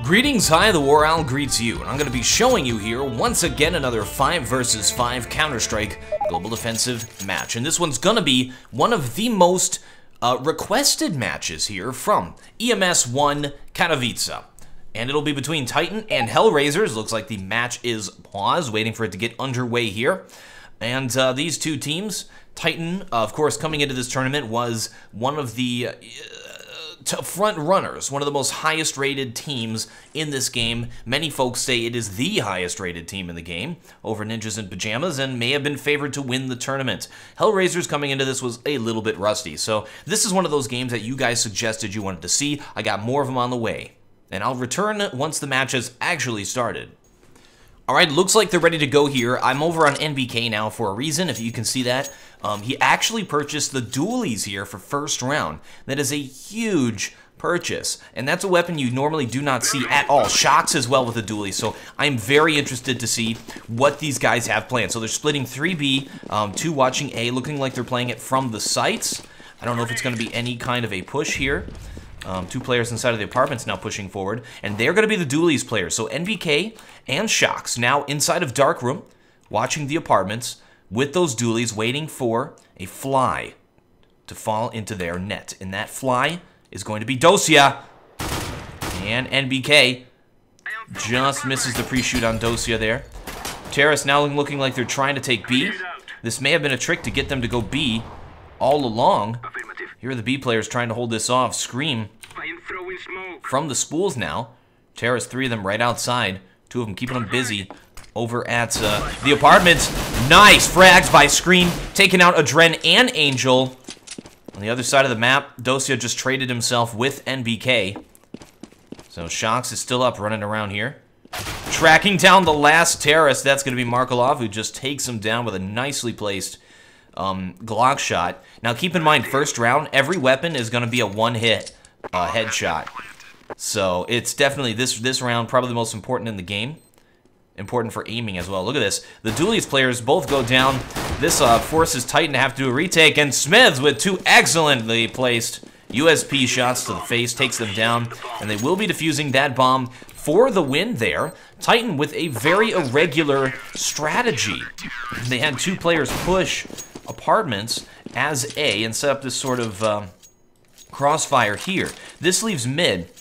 Greetings, hi, TheWarOwl greets you, and I'm going to be showing you here, once again, another 5 vs 5 Counter-Strike Global Defensive match. And this one's going to be one of the most requested matches here from EMS 1 Katowice. And it'll be between Titan and Hellraisers. Looks like the match is paused, waiting for it to get underway here. And these two teams, Titan, of course, coming into this tournament, was one of the front runners, one of the most highest rated teams in this game. Many folks say it is the highest rated team in the game over Ninjas in Pajamas and may have been favored to win the tournament. Hellraisers coming into this was a little bit rusty, so this is one of those games that you guys suggested you wanted to see. I got more of them on the way, and I'll return once the match has actually started. Alright, looks like they're ready to go here. I'm over on NBK now for a reason, if you can see that. He actually purchased the dualies here for first round. That is a huge purchase, and that's a weapon you normally do not see at all. Shocks as well with the dualies, so I'm very interested to see what these guys have planned. So they're splitting 3B, 2 watching A, looking like they're playing it from the sites. I don't know if it's going to be any kind of a push here. 2 players inside of the apartments now pushing forward, and they're going to be the dualies players. So NBK and Shocks now inside of Dark Room, watching the apartments with those dualies, waiting for a fly to fall into their net. And that fly is going to be Dosia. And NBK just misses the pre-shoot on Dosia there. Terrace now looking like they're trying to take B. This may have been a trick to get them to go B all along. Here are the B players trying to hold this off. Scream from the spools now. Terrace, 3 of them right outside. 2 of them keeping them busy over at the apartments. Nice frags by Scream, taking out Adren and Angel. On the other side of the map, Dosia just traded himself with NBK. So Shocks is still up, running around here. Tracking down the last Terrace. That's going to be Markolov, who just takes him down with a nicely placed Glock shot. Now keep in mind, first round, every weapon is going to be a one-hit headshot. So it's definitely, this round, probably the most important in the game. Important for aiming as well. Look at this. The dualies players both go down. This forces Titan to have to do a retake, and Smiths with 2 excellently placed USP shots to the face takes them down, and they will be defusing that bomb for the win there. Titan with a very irregular strategy. They had 2 players push apartments as A and set up this sort of crossfire here. This leaves mid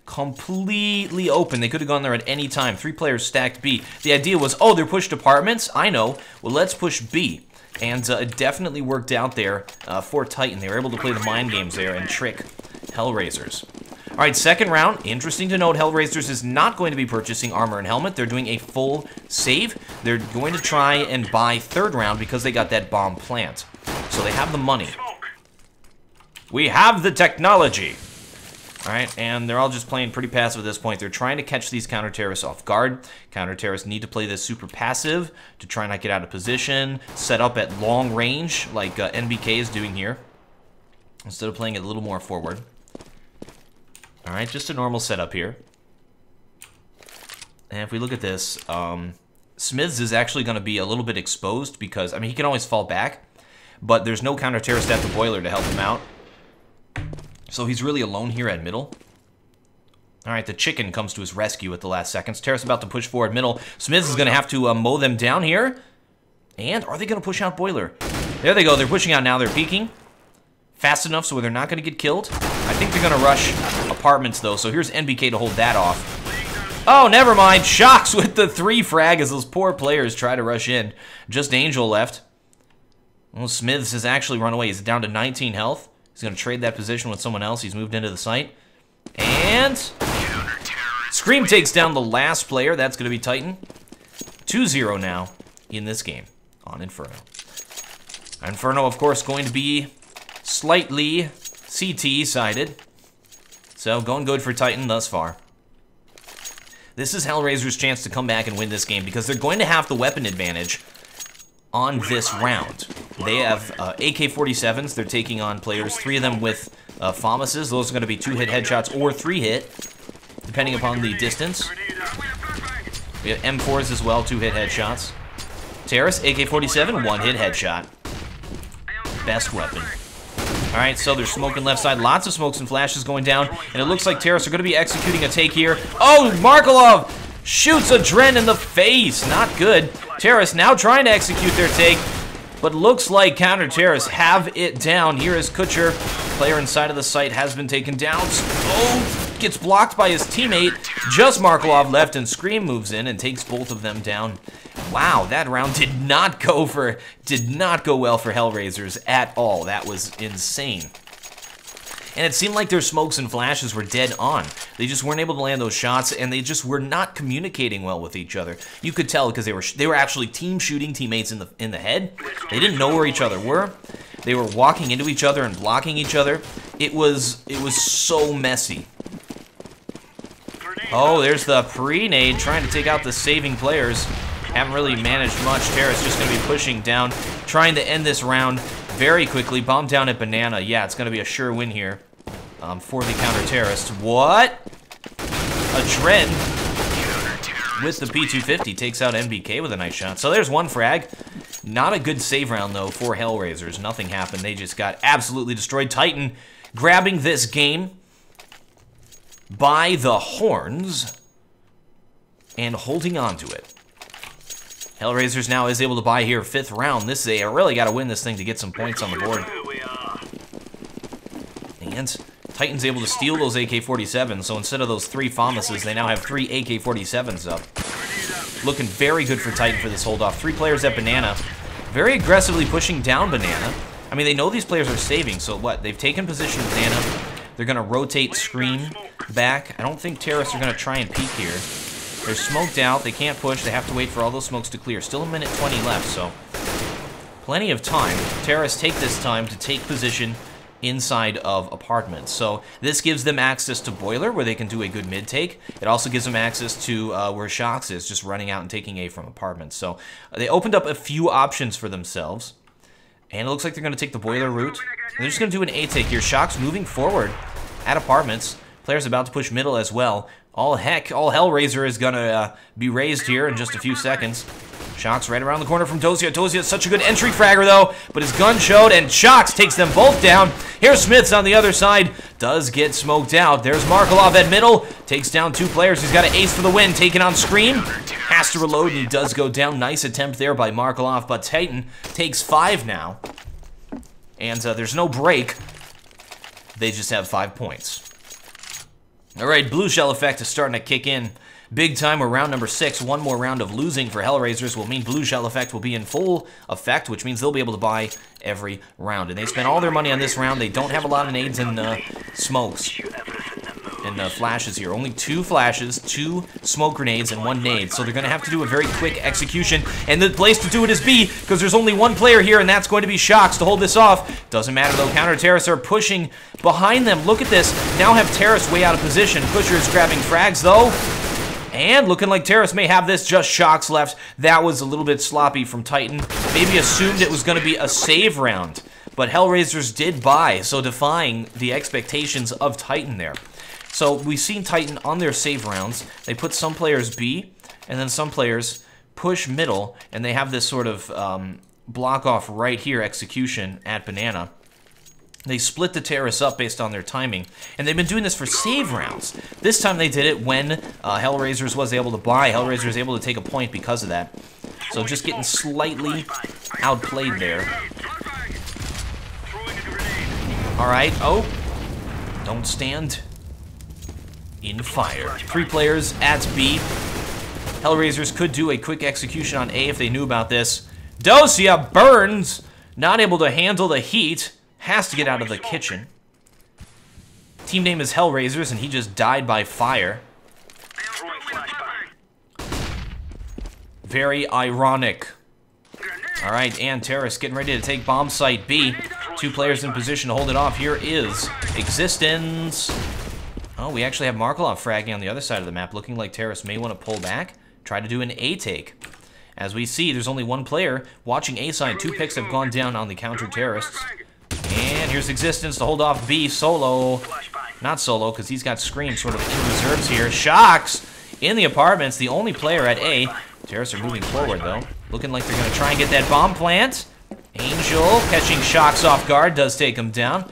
completely open. They could have gone there at any time. 3 players stacked B. The idea was, oh, they're pushed apartments? I know. Well, let's push B. And it definitely worked out there for Titan. They were able to play the mind games there and trick Hellraisers. All right, second round. Interesting to note, Hellraisers is not going to be purchasing armor and helmet. They're doing a full save. They're going to try and buy third round because they got that bomb plant. So they have the money. We have the technology. All right, and they're all just playing pretty passive at this point. They're trying to catch these counter-terrorists off guard. Counter-terrorists need to play this super passive to try not get out of position, set up at long range like NBK is doing here, instead of playing it a little more forward. All right, just a normal setup here. And if we look at this, Smiths is actually going to be a little bit exposed because, I mean, he can always fall back, but there's no counter-terrorist at the boiler to help him out. So he's really alone here at middle. All right, the chicken comes to his rescue at the last seconds. Terrace about to push forward middle. Smiths is going to have to mow them down here. And are they going to push out boiler? There they go. They're pushing out now. They're peeking. Fast enough so they're not going to get killed. I think they're going to rush apartments, though. So here's NBK to hold that off. Oh, never mind. Shocks with the 3 frag as those poor players try to rush in. Just Angel left. Well, Smiths has actually run away. He's down to 19 health. He's going to trade that position with someone else. He's moved into the site. And Scream takes down the last player. That's going to be Titan. 2-0 now in this game on Inferno. Inferno, of course, going to be slightly CT-sided. So going good for Titan thus far. This is Hellraiser's chance to come back and win this game because they're going to have the weapon advantage on this round. They have AK-47s. They're taking on players, 3 of them with FAMASs. Those are going to be 2-hit headshots or 3-hit, depending upon the distance. We have M4s as well, 2-hit headshots. Terrace, AK-47, 1-hit headshot. Best weapon. Alright, so they're smoking left side. Lots of smokes and flashes going down. And it looks like Terrace are going to be executing a take here. Oh, Markelov shoots a Dren in the face. Not good. Terrace now trying to execute their take. But looks like Counter Terrace have it down. Here is Kutcher. Player inside of the site has been taken down. Oh, gets blocked by his teammate. Just Markelov left, and Scream moves in and takes both of them down. Wow, that round did not go well for Hellraisers at all. That was insane. And it seemed like their smokes and flashes were dead on. They just weren't able to land those shots, and they just were not communicating well with each other. You could tell because they were actually team shooting teammates in the head. They didn't know where each other were. They were walking into each other and blocking each other. It was so messy. Oh, there's the pre-nade trying to take out the saving players. Haven't really managed much. Terrace just going to be pushing down, trying to end this round very quickly. Bomb down at Banana. Yeah, it's going to be a sure win here for the Counter Terrorist. What? A Dren with the P250 takes out NBK with a nice shot. So there's one frag. Not a good save round, though, for Hellraisers. Nothing happened. They just got absolutely destroyed. Titan grabbing this game by the horns and holding on to it. Hellraisers now is able to buy here 5th round. This is really got to win this thing to get some points on the board. And Titan's able to steal those AK-47s, so instead of those 3 FAMASs, they now have 3 AK-47s up. Looking very good for Titan for this hold-off. 3 players at Banana, very aggressively pushing down Banana. I mean, they know these players are saving, so what? They've taken position with Banana. They're going to rotate Scream back. I don't think Terrace are going to try and peek here. They're smoked out. They can't push. They have to wait for all those smokes to clear. Still a minute 20 left, so plenty of time. Terrace take this time to take position inside of apartments. So this gives them access to Boiler, where they can do a good mid-take. It also gives them access to where Shox is, just running out and taking A from apartments. So they opened up a few options for themselves. And it looks like they're going to take the Boiler route. And they're just going to do an A-take here. Shox moving forward at apartments. Players about to push middle as well. All Hellraiser is going to be raised here in just a few seconds. Shox right around the corner from Tosia. Tosia is such a good entry fragger, though, but his gun showed, and Shox takes them both down. Here's Smiths on the other side. Does get smoked out. There's Markelov at middle. Takes down 2 players. He's got an ace for the win. Taking on Scream. Has to reload, and he does go down. Nice attempt there by Markelov, but Titan takes 5 now. And there's no break. They just have 5 points. All right, Blue Shell effect is starting to kick in big time. We're round number 6. One more round of losing for Hellraisers will mean Blue Shell effect will be in full effect, which means they'll be able to buy every round. And they spent all their money on this round. They don't have a lot of nades and smokes and flashes here. Only 2 flashes, 2 smoke grenades, and 1 nade. So they're going to have to do a very quick execution. And the place to do it is B, because there's only 1 player here, and that's going to be Shox to hold this off. Doesn't matter, though. Counter Terrace are pushing behind them. Look at this. Now have Terrace way out of position. Pusher is grabbing frags, though. And looking like Terrace may have this. Just Shox left. That was a little bit sloppy from Titan. Maybe assumed it was going to be a save round. But Hellraisers did buy, so defying the expectations of Titan there. So we've seen Titan on their save rounds. They put some players B, and then some players push middle, and they have this sort of block off right here execution at Banana. They split the Terrace up based on their timing, and they've been doing this for save rounds. This time they did it when Hellraisers was able to buy. Hellraisers was able to take a point because of that. So just getting slightly outplayed there. All right. Oh, don't stand in fire. 3 players at B. Hellraisers could do a quick execution on A if they knew about this. Dosia burns, not able to handle the heat, has to get out of the kitchen. Team name is Hellraisers, and he just died by fire. Very ironic. All right, and Terrace getting ready to take bomb site B. 2 players in position to hold it off. Here is Existence. Oh, we actually have Markelov fragging on the other side of the map, looking like Terrace may want to pull back, try to do an A-take. As we see, there's only 1 player watching A side. 2 picks have gone down on the counter Terrorists. And here's Existence to hold off B solo. Not solo, because he's got Scream sort of in reserves here. Shox in the apartments, the only player at A. Terrorists are moving forward, though. Looking like they're going to try and get that bomb plant. Angel catching Shocks off guard does take him down.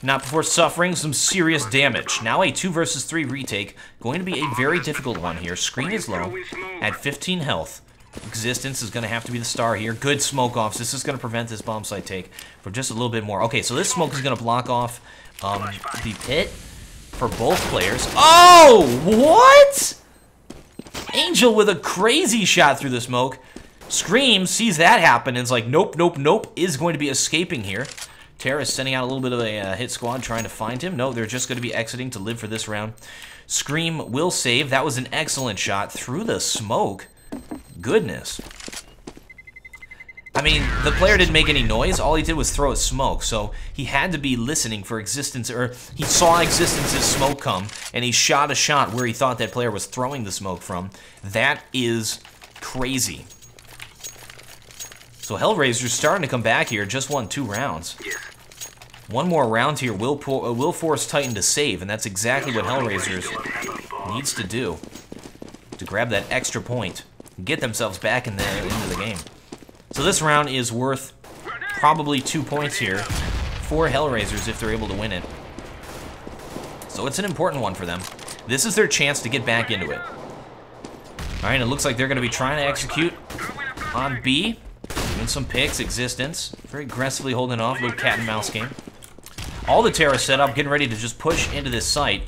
Not before suffering some serious damage. Now a 2 versus 3 retake. Going to be a very difficult one here. Screen is low at 15 health. Existence is going to have to be the star here. Good smoke offs. This is going to prevent this bomb site take for just a little bit more. Okay, so this smoke is going to block off the pit for both players. Oh, what? Angel with a crazy shot through the smoke. Scream sees that happen and is like, nope, nope, nope, is going to be escaping here. Terrace sending out a little bit of a hit squad trying to find him. No, they're just going to be exiting to live for this round. Scream will save. That was an excellent shot through the smoke. Goodness. I mean, the player didn't make any noise. All he did was throw a smoke, so he had to be listening for Existence, or he saw Existence's smoke come, and he shot a shot where he thought that player was throwing the smoke from. That is crazy. So Hellraisers starting to come back here. Just won 2 rounds. One more round here will force Titan to save, and that's exactly what Hellraisers needs to do to grab that extra point and get themselves back into the game. So this round is worth probably 2 points here for Hellraisers if they're able to win it. So it's an important one for them. This is their chance to get back into it. Alright, it looks like they're going to be trying to execute on B. Doing some picks, Existence. Very aggressively holding off, little cat and mouse game. All the Terra set up, getting ready to just push into this site.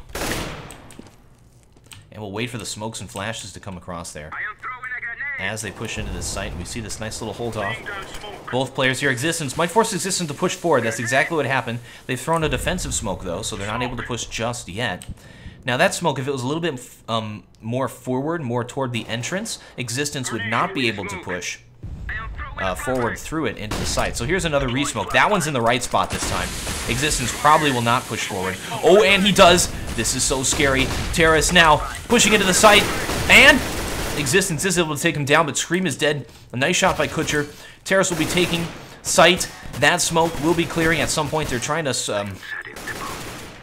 And we'll wait for the smokes and flashes to come across there. As they push into this site, and we see this nice little hold off. Both players here, Existence might force Existence to push forward. That's exactly what happened. They've thrown a defensive smoke, though, so they're not able to push just yet. Now, that smoke, if it was a little bit more forward, more toward the entrance, Existence would not be able to push forward through it into the site. So here's another re-smoke. That one's in the right spot this time. Existence probably will not push forward. Oh, and he does. This is so scary. Terrace now pushing into the site, and Existence is able to take him down, but Scream is dead. A nice shot by Kutcher. Terrace will be taking site. That smoke will be clearing at some point. They're trying to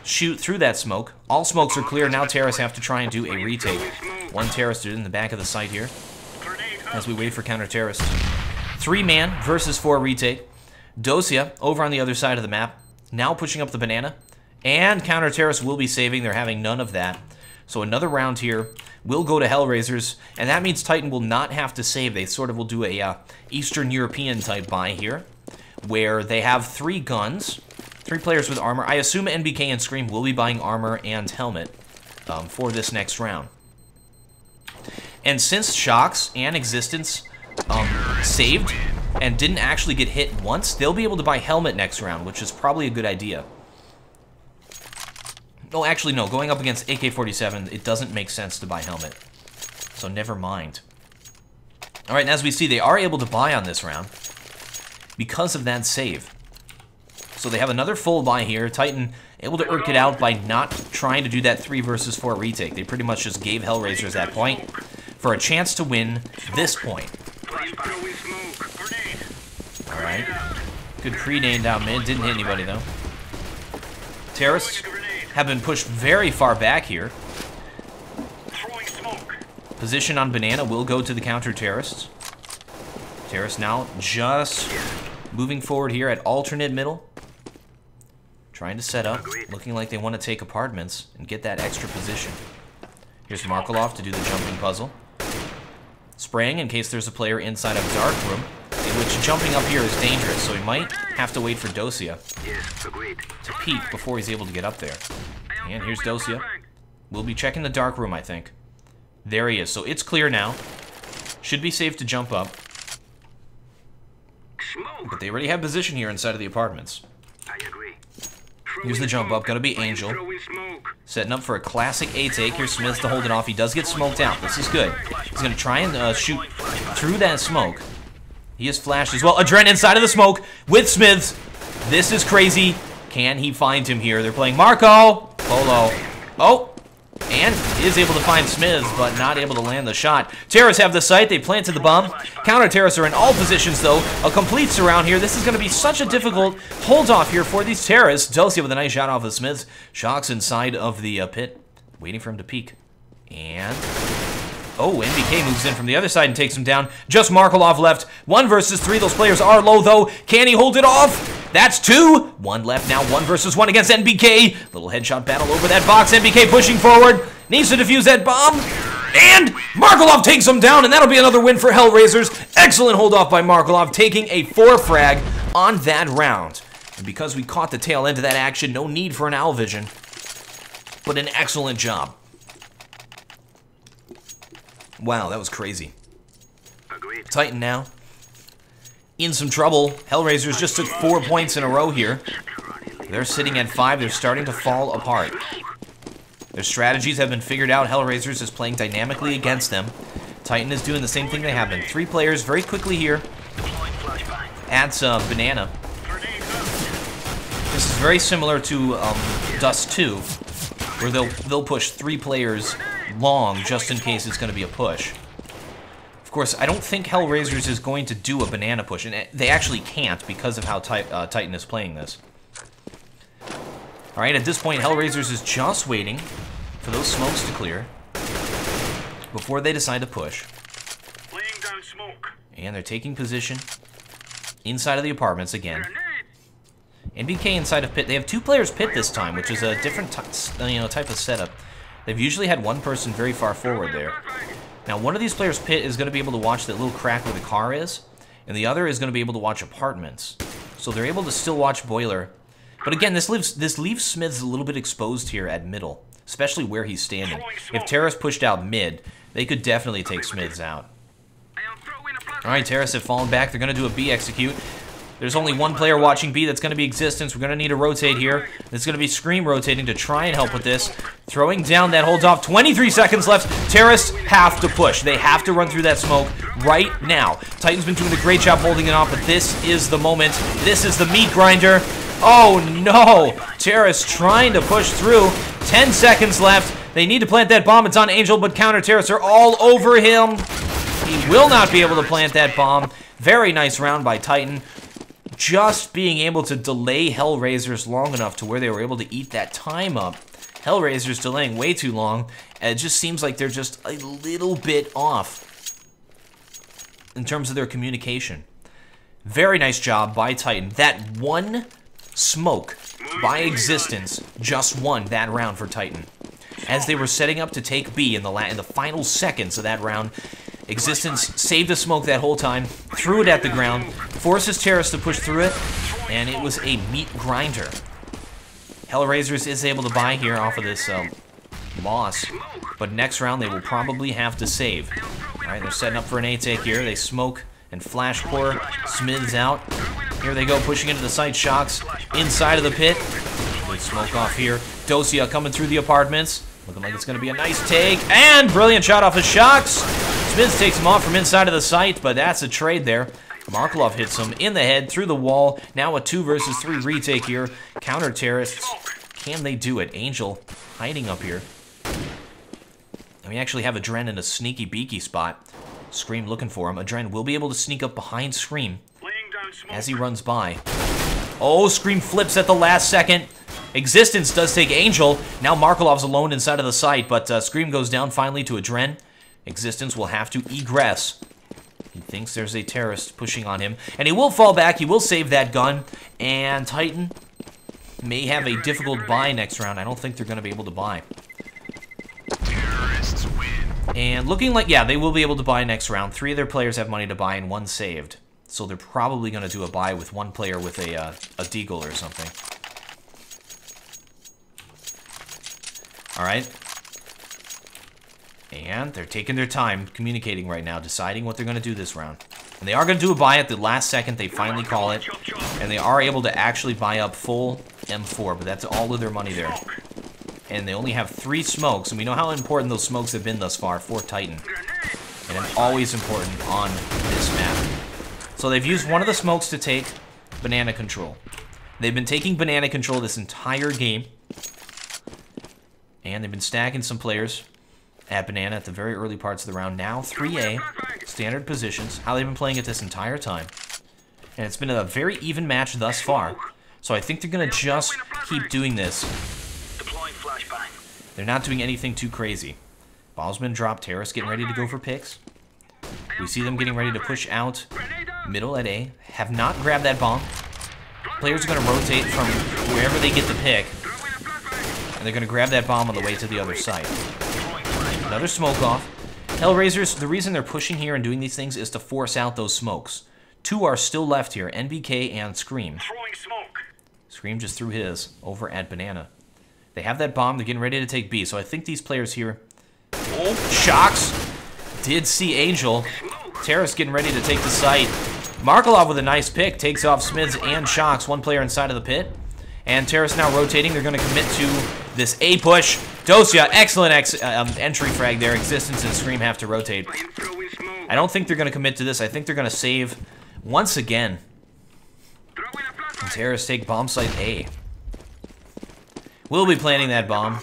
shoot through that smoke. All smokes are clear. Now Terrace have to try and do a retake. One Terrace dude in the back of the site here as we wait for counter Terrace. 3-man versus 4 retake. Dosia over on the other side of the map, now pushing up the banana, and counter Terrace will be saving. They're having none of that. So another round here will go to Hellraisers, and that means Titan will not have to save. They sort of will do a Eastern European type buy here, where they have 3 guns, 3 players with armor. I assume NBK and Scream will be buying armor and helmet for this next round. And since Shocks and Existence saved and didn't actually get hit once, they'll be able to buy helmet next round, which is probably a good idea. Oh, actually, no. Going up against AK-47, it doesn't make sense to buy helmet. So never mind. All right, and as we see, they are able to buy on this round because of that save. So they have another full buy here. Titan able to irk it out by not trying to do that 3 versus 4 retake. They pretty much just gave Hellraisers that point for a chance to win this point. Alright. Good pre-nade down mid. Didn't hit anybody, though. Terrace have been pushed very far back here. Position on banana will go to the counter Terrace. Terrace now just moving forward here at alternate middle. Trying to set up. Looking like they want to take apartments and get that extra position. Here's Markelov to do the jumping puzzle. Spraying in case there's a player inside of dark room, which jumping up here is dangerous, so he might have to wait for Dosia to peek before he's able to get up there. And here's Dosia. We'll be checking the dark room, I think. There he is. So it's clear now. Should be safe to jump up. But they already have position here inside of the apartments. Here's the jump up. Gonna be Angel. Setting up for a classic A-take. Here's Smiths to hold it off. He does get smoked out. This is good. He's gonna try and shoot through that smoke. He is flashed as well. Adren inside of the smoke with Smiths. This is crazy. Can he find him here? They're playing Marco. Polo. Oh. And is able to find Smiths, but not able to land the shot. Terrace have the site. They planted the bomb. Counter Terrace are in all positions, though. A complete surround here. This is going to be such a difficult hold-off here for these Terrace. Dosia with a nice shot off of Smiths. Shocks inside of the pit, waiting for him to peek. And Oh, NBK moves in from the other side and takes him down. Just Markelov left. 1 versus 3. Those players are low, though. Can he hold it off? That's 2. 1 left now. 1 versus 1 against NBK. Little headshot battle over that box. NBK pushing forward. Needs to defuse that bomb. And Markelov takes him down, and that'll be another win for Hellraisers. Excellent hold off by Markelov, taking a 4 frag on that round. And because we caught the tail end of that action, no need for an owl vision, but an excellent job. Wow, that was crazy. Agreed. Titan now in some trouble. Hellraisers just took 4 points in a row here. They're sitting at 5. They're starting to fall apart. Their strategies have been figured out. Hellraisers is playing dynamically against them. Titan is doing the same thing they have been. 3 players very quickly here. Adds Banana. This is very similar to Dust 2, where they'll push 3 players long just in case it's going to be a push. Of course, I don't think Hellraisers is going to do a banana push, and they actually can't because of how Titan is playing this. Alright, at this point, Hellraisers is just waiting for those smokes to clear before they decide to push. Laying down smoke. And they're taking position inside of the apartments again. NBK inside of pit. They have 2 players pit this time, which is a different type of setup. They've usually had 1 person very far forward there. Now, one of these players pit is going to be able to watch that little crack where the car is, and the other is going to be able to watch apartments. So they're able to still watch boiler. But again, this leaves Smiths a little bit exposed here at middle, especially where he's standing. If Terrace pushed out mid, they could definitely take Smiths out. Alright, Terrace have fallen back. They're going to do a B execute. There's only 1 player watching B. That's going to be Existence. We're going to need to rotate here. It's going to be Scream rotating to try and help with this. Throwing down that holds off. 23 seconds left. Terrace have to push. They have to run through that smoke right now. Titan's been doing a great job holding it off, but this is the moment. This is the meat grinder. Oh no! Terrace trying to push through. 10 seconds left. They need to plant that bomb. It's on Angel, but counter Terrace are all over him. He will not be able to plant that bomb. Very nice round by Titan. Just being able to delay Hellraisers long enough to where they were able to eat that time up. Hellraisers delaying way too long. It just seems like they're just a little bit off in terms of their communication. Very nice job by Titan. That 1 smoke by Existence just won that round for Titan. As they were setting up to take B in the final seconds of that round, Existence saved a smoke that whole time, threw it at the ground, forces Terrace to push through it, and it was a meat grinder. Hellraisers is able to buy here off of this loss, but next round they will probably have to save. Alright, they're setting up for an A-take here. They smoke and flash core. Smiths out. Here they go, pushing into the site. Shocks inside of the pit. They smoke off here. Dosia coming through the apartments. Looking like it's going to be a nice take. And brilliant shot off of Shocks. Smiths takes him off from inside of the site, but that's a trade there. Markelov hits him in the head, through the wall. Now a 2 versus 3 retake here. Counter terrorists. Can they do it? Angel hiding up here. And we actually have Adren in a sneaky beaky spot. Scream looking for him. Adren will be able to sneak up behind Scream as he runs by. Oh, Scream flips at the last second. Existence does take Angel. Now Markelov's alone inside of the site, but Scream goes down finally to Adren. Existence will have to egress. He thinks there's a terrorist pushing on him, and he will fall back. He will save that gun, and Titan may have a difficult buy next round. I don't think they're going to be able to buy. And looking like, yeah, they will be able to buy next round. 3 of their players have money to buy, and 1 saved. So they're probably going to do a buy with 1 player with a deagle or something. All right. And they're taking their time communicating right now, deciding what they're going to do this round. And they are going to do a buy at the last second. They finally call it. And they are able to actually buy up full M4, but that's all of their money there. And they only have 3 smokes, and we know how important those smokes have been thus far for Titan. And it's always important on this map. So they've used one of the smokes to take banana control. They've been taking banana control this entire game. And they've been stacking some players at banana at the very early parts of the round. Now 3A, standard positions, how they've been playing it this entire time. And it's been a very even match thus far. So I think they're going to just keep doing this. They're not doing anything too crazy. Bomb's been dropped. Terrace getting ready to go for picks. We see them getting ready to push out middle at A. Have not grabbed that bomb. Players are going to rotate from wherever they get the pick. And they're going to grab that bomb on the way to the other side. Another smoke off. Hellraisers, the reason they're pushing here and doing these things is to force out those smokes. 2 are still left here, NBK and Scream. Scream just threw his over at Banana. They have that bomb. They're getting ready to take B. So I think these players here... Oh, Shocks did see Angel. Terrace getting ready to take the site. Markelov with a nice pick. Takes off Smiths and Shocks. 1 player inside of the pit. And Terrace now rotating. They're going to commit to this A push. Dosia, excellent entry frag there. Existence and Scream have to rotate. I don't think they're going to commit to this. I think they're going to save once again. And Terrace take bomb site A. We'll be planting that bomb.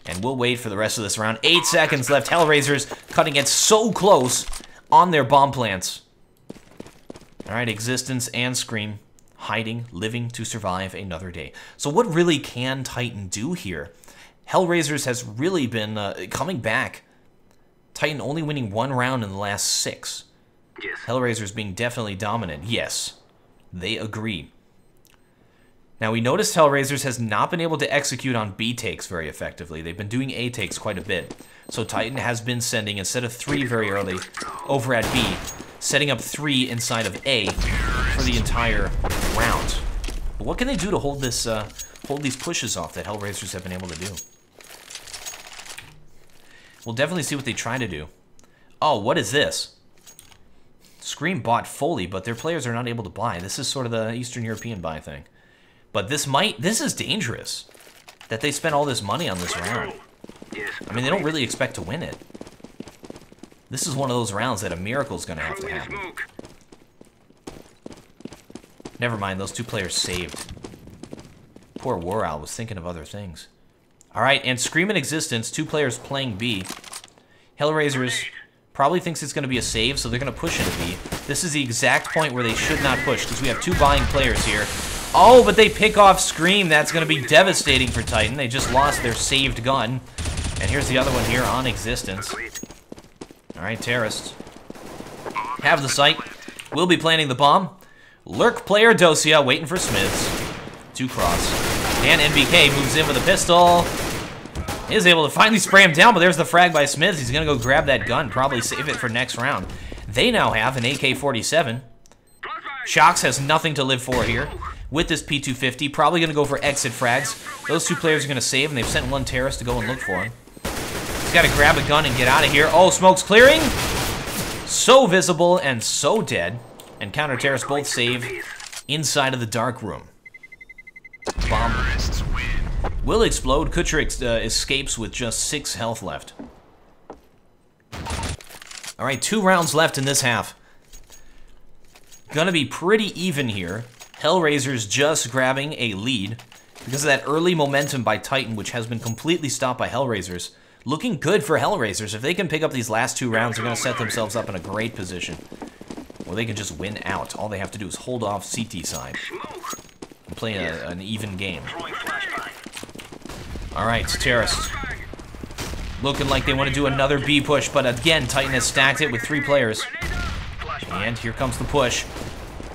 And we'll wait for the rest of this round. 8 seconds left. Hellraisers cutting it so close on their bomb plants. Alright, Existence and Scream hiding, living to survive another day. So what really can Titan do here? Hellraisers has really been coming back. Titan only winning 1 round in the last 6. Yes. Hellraisers being definitely dominant. Yes, they agree. Now, we noticed Hellraisers has not been able to execute on B takes very effectively. They've been doing A takes quite a bit. So Titan has been sending, instead of 3 very early over at B, setting up 3 inside of A for the entire round. But what can they do to hold this, hold these pushes off that Hellraisers have been able to do? We'll definitely see what they try to do. Oh, what is this? Scream bought Foley, but their players are not able to buy. This is sort of the Eastern European buy thing. But this is dangerous, that they spent all this money on this round. I mean, they don't really expect to win it. This is one of those rounds that a miracle's going to have to happen. Never mind, those 2 players saved. Poor TheWarOwl was thinking of other things. Alright, and Scream and Existence, 2 players playing B. Hellraisers probably thinks it's going to be a save, so they're going to push into B. This is the exact point where they should not push, because we have 2 buying players here. Oh, but they pick off Scream. That's going to be devastating for Titan. They just lost their saved gun. And here's the other one here on Existence. Alright, Terrorists have the site. We'll be planting the bomb. Lurk player Dosia waiting for Smiths. 2 cross. And NBK moves in with a pistol. Is able to finally spray him down, but there's the frag by Smiths. He's going to go grab that gun, probably save it for next round. They now have an AK-47. Shocks has nothing to live for here. With this P250, probably going to go for exit frags. Those 2 players are going to save, and they've sent 1 Terrorist to go and look for him. He's got to grab a gun and get out of here. Oh, smoke's clearing. So visible and so dead. And counter-terrorists both save inside of the dark room. Bomb will explode. Kutcher escapes with just 6 health left. Alright, 2 rounds left in this half. Gonna be pretty even here. Hellraisers just grabbing a lead because of that early momentum by Titan, which has been completely stopped by Hellraisers. Looking good for Hellraisers. If they can pick up these last 2 rounds, they're going to set themselves up in a great position. Or they can just win out. All they have to do is hold off CT side and play an even game. Alright, Terrorists. Looking like they want to do another B push, but again, Titan has stacked it with 3 players. And here comes the push.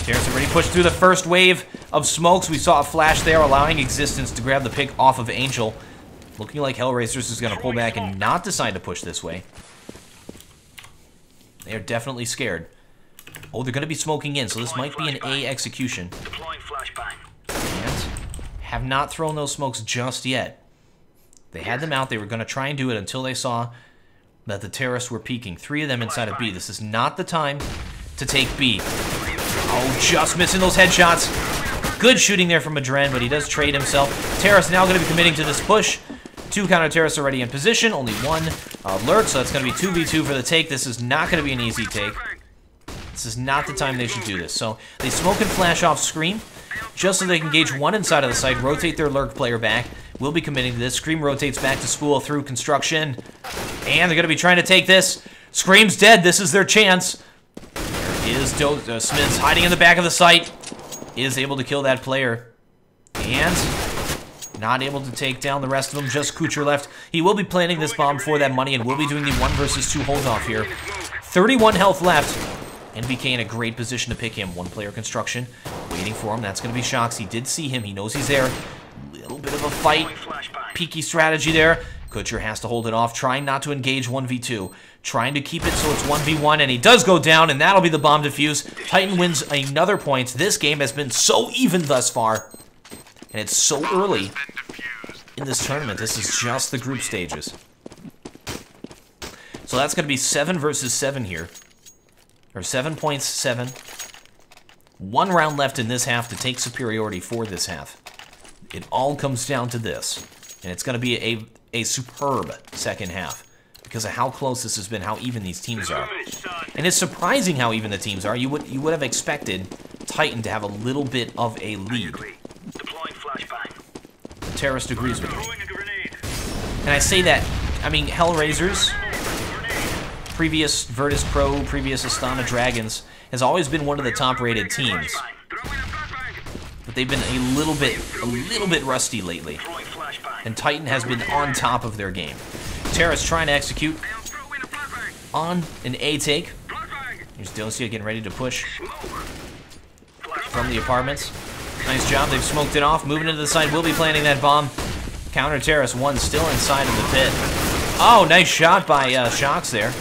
Terrorists already pushed through the first wave of smokes. We saw a flash there, allowing Existence to grab the pick off of Angel. Looking like Hellraisers is going to pull back and not decide to push this way. They are definitely scared. Oh, they're going to be smoking in, so this might be an A execution. And have not thrown those smokes just yet. They had them out. They were going to try and do it until they saw that the Terrorists were peeking. 3 of them inside of B. This is not the time to take B. Oh, just missing those headshots. Good shooting there from Madren, but he does trade himself. Terrorist now going to be committing to this push. 2 counter-terrorists already in position. Only 1 lurk, so that's going to be 2v2 for the take. This is not going to be an easy take. This is not the time they should do this. So they smoke and flash off Scream, just so they can engage 1 inside of the site, rotate their lurk player back. We'll be committing to this. Scream rotates back to spool through construction. And they're going to be trying to take this. Scream's dead. This is their chance. There is Smiths hiding in the back of the site. Is able to kill that player. And Not able to take down the rest of them, just Kucher left. He will be planting this bomb for that money and will be doing the 1 versus 2 hold-off here. 31 health left. NBK in a great position to pick him. 1-player construction, waiting for him. That's going to be Shox. He did see him. He knows he's there. Little bit of a fight. Peaky strategy there. Kucher has to hold it off, trying not to engage 1v2. Trying to keep it so it's 1v1, and he does go down, and that'll be the bomb defuse. Titan wins another point. This game has been so even thus far. And it's so early in this tournament. This is just the group stages. So that's going to be 7 versus 7 here. Or 7 points, 7. 1 round left in this half to take superiority for this half. It all comes down to this. And it's going to be a superb second half. Because of how close this has been, how even these teams are. And it's surprising how even the teams are. You would have expected Titan to have a little bit of a lead. Terrorist agrees with me. And I say that, I mean, Hellraisers, previous Virtus Pro, previous Astana Dragons, has always been one of the top-rated teams. But they've been a little bit rusty lately. And Titan has been on top of their game. Terrorist trying to execute on an A take. Here's Dosia getting ready to push from the apartments. Nice job, they've smoked it off. Moving into the side, will be planting that bomb. Counter Terrorist 1 still inside of the pit. Oh, nice shot by Shox there.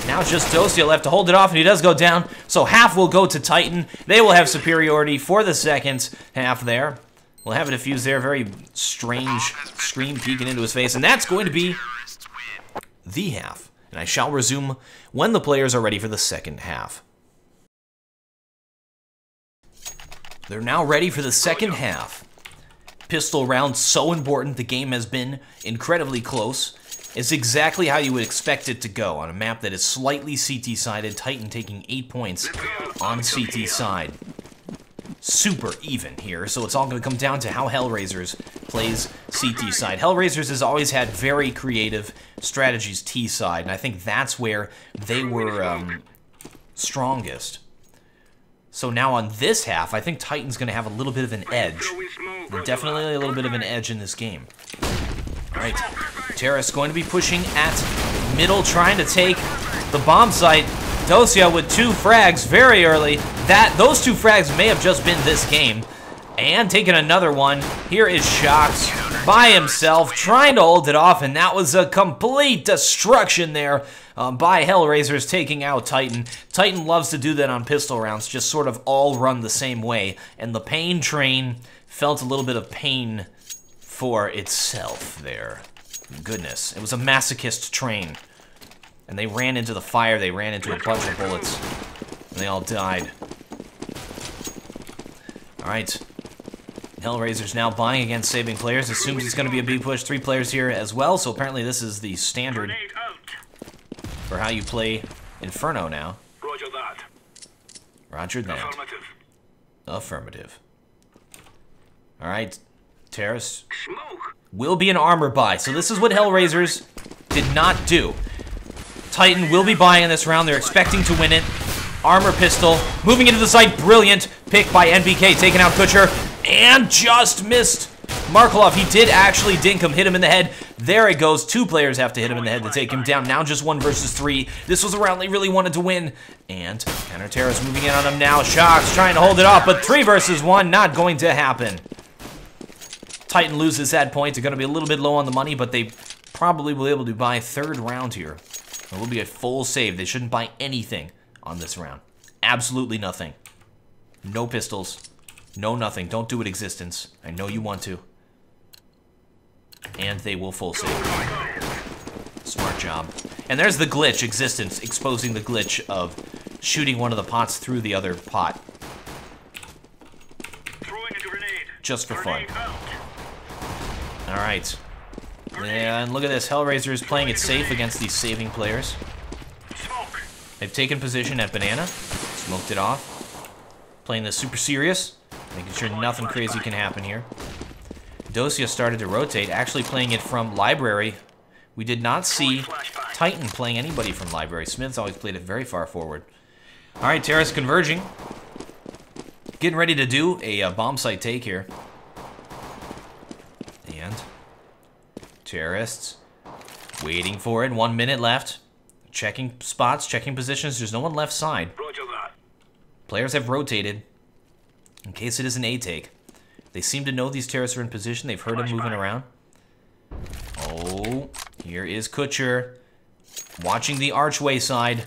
Now just Dosia left to hold it off, and he does go down. So half will go to Titan. They will have superiority for the second half there. We'll have a defuse there. Very strange scream peeking into his face. And that's going to be the half. And I shall resume when the players are ready for the second half. They're now ready for the second half. Pistol round, so important. The game has been incredibly close. It's exactly how you would expect it to go on a map that is slightly CT-sided. Titan taking 8 points on CT side. Super even here, so it's all going to come down to how Hellraisers plays CT side. Hellraisers has always had very creative strategies T side, and I think that's where they were strongest. So now on this half, I think Titan's going to have a little bit of an edge. Definitely a little bit of an edge in this game. Alright, Terrorist going to be pushing at middle, trying to take the bomb site. Dosia with 2 frags very early. Those 2 frags may have just been this game. And taking another one. Here is Shox by himself, trying to hold it off, and that was a complete destruction there by Hellraisers, taking out Titan. Titan loves to do that on pistol rounds, just sort of all run the same way. And the pain train felt a little bit of pain for itself there. Goodness, it was a masochist train. And they ran into the fire, they ran into a bunch of bullets, and they all died. Alright. Hellraisers now buying against saving players. Assumes it's going to be a B push. 3 players here as well, so apparently this is the standard for how you play Inferno now. Roger that. Roger that. Affirmative. Affirmative. Alright. Terrace Smoke. will be an armor buy. So this is what Hellraisers did not do. Titan will be buying in this round. They're expecting to win it. Armor pistol. Moving into the site. Brilliant pick by NBK. Taking out Kucher. And just missed Markelov. He did actually dink him. Hit him in the head. There it goes. 2 players have to hit him in the head to take him down. Now just 1 versus 3. This was a round they really wanted to win. And Counter Terrorist moving in on him now. Shox trying to hold it off. But 3 versus 1. Not going to happen. Titan loses that point. They're going to be a little bit low on the money, but they probably will be able to buy 3rd round here. It will be a full save. They shouldn't buy anything on this round. Absolutely nothing. No pistols. No nothing. Don't do it, Existence. I know you want to. And they will full save. Smart job. And there's the glitch, Existence, exposing the glitch of shooting one of the pots through the other pot. Just for fun. Alright. And look at this. Hellraiser is playing it safe against these saving players. They've taken position at Banana. Smoked it off. Playing this super serious. Making sure nothing crazy can happen here. Dosia started to rotate, actually playing it from Library. We did not see Titan playing anybody from Library. Smith's always played it very far forward. Alright, Terrace converging. Getting ready to do a bomb site take here. Terrorists waiting for it. 1 minute left. Checking spots, checking positions. There's no one left side. Roger that. Players have rotated in case it is an A take. They seem to know these terrorists are in position. They've heard them moving around. Oh, here is Kutcher watching the archway side.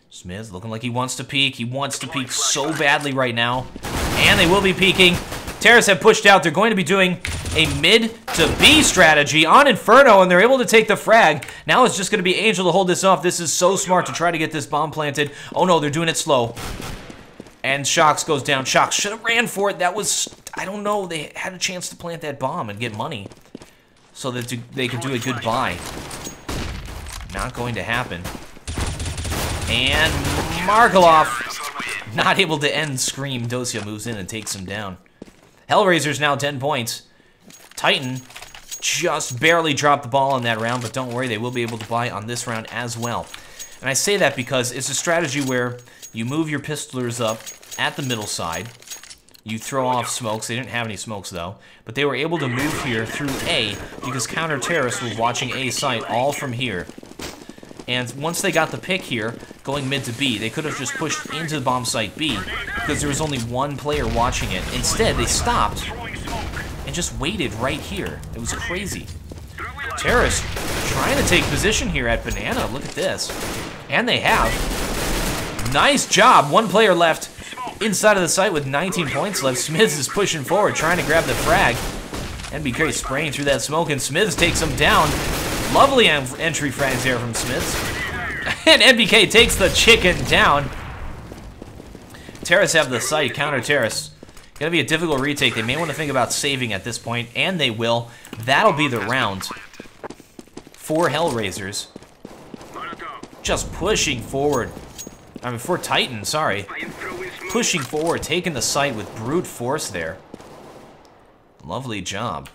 Smith looking like he wants to peek. He wants to peek so badly right now. And they will be peeking. Terrorists have pushed out. They're going to be doing a mid to B strategy on Inferno, and they're able to take the frag. Now it's just going to be Angel to hold this off. This is so smart to try to get this bomb planted. Oh no, they're doing it slow. And Shocks goes down. Shocks should have ran for it. That was, I don't know, they had a chance to plant that bomb and get money so that they could do a good buy. Not going to happen. And Markelov not able to end Scream. Dosia moves in and takes him down. Hellraisers now 10 points. Titan just barely dropped the ball in that round, but don't worry, they will be able to buy on this round as well. And I say that because it's a strategy where you move your pistolers up at the middle side. You throw off smokes. They didn't have any smokes, though. But they were able to move here through A because counter-terrorists were watching A site all from here. And once they got the pick here, going mid to B, they could have just pushed into the bomb site B because there was only one player watching it. Instead, they stopped and just waited right here. It was crazy. Terrorists trying to take position here at Banana. Look at this. And they have. Nice job. One player left inside of the site with 19 points left. Smiths is pushing forward, trying to grab the frag. NBK spraying through that smoke, and Smiths takes him down. Lovely entry frags there from Smiths. And NBK takes the chicken down. Terrorists have the site. Counter terrorists. Gonna be a difficult retake. They may want to think about saving at this point, and they will. That'll be the round for Hellraisers. Just pushing forward. I mean, for Titan, sorry. Pushing forward, taking the site with brute force there. Lovely job.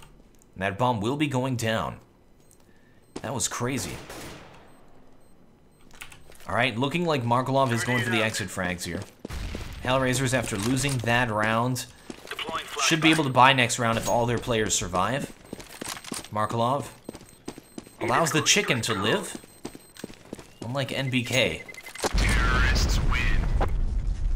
And that bomb will be going down. That was crazy. Alright, looking like Markelov is going for the exit frags here. Hellraisers, after losing that round, should be able to buy next round if all their players survive. Markelov allows the chicken to live, unlike NBK.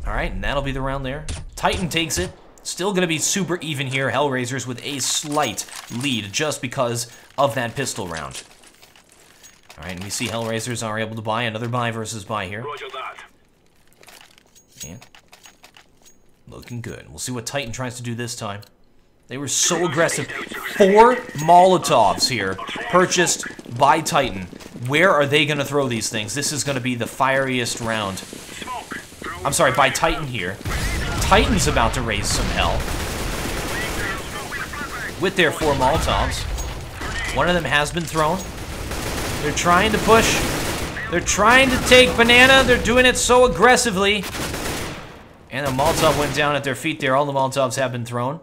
Alright, and that'll be the round there. Titan takes it. Still going to be super even here. Hellraisers with a slight lead just because of that pistol round. Alright, and we see Hellraisers are able to buy another buy versus buy here. And looking good. We'll see what Titan tries to do this time. They were so aggressive. 4 Molotovs here, purchased by Titan. Where are they going to throw these things? This is going to be the fieriest round. I'm sorry, by Titan here. Titan's about to raise some hell with their 4 Molotovs. One of them has been thrown. They're trying to push. They're trying to take Banana. They're doing it so aggressively. And a Molotov went down at their feet there. All the Molotovs have been thrown.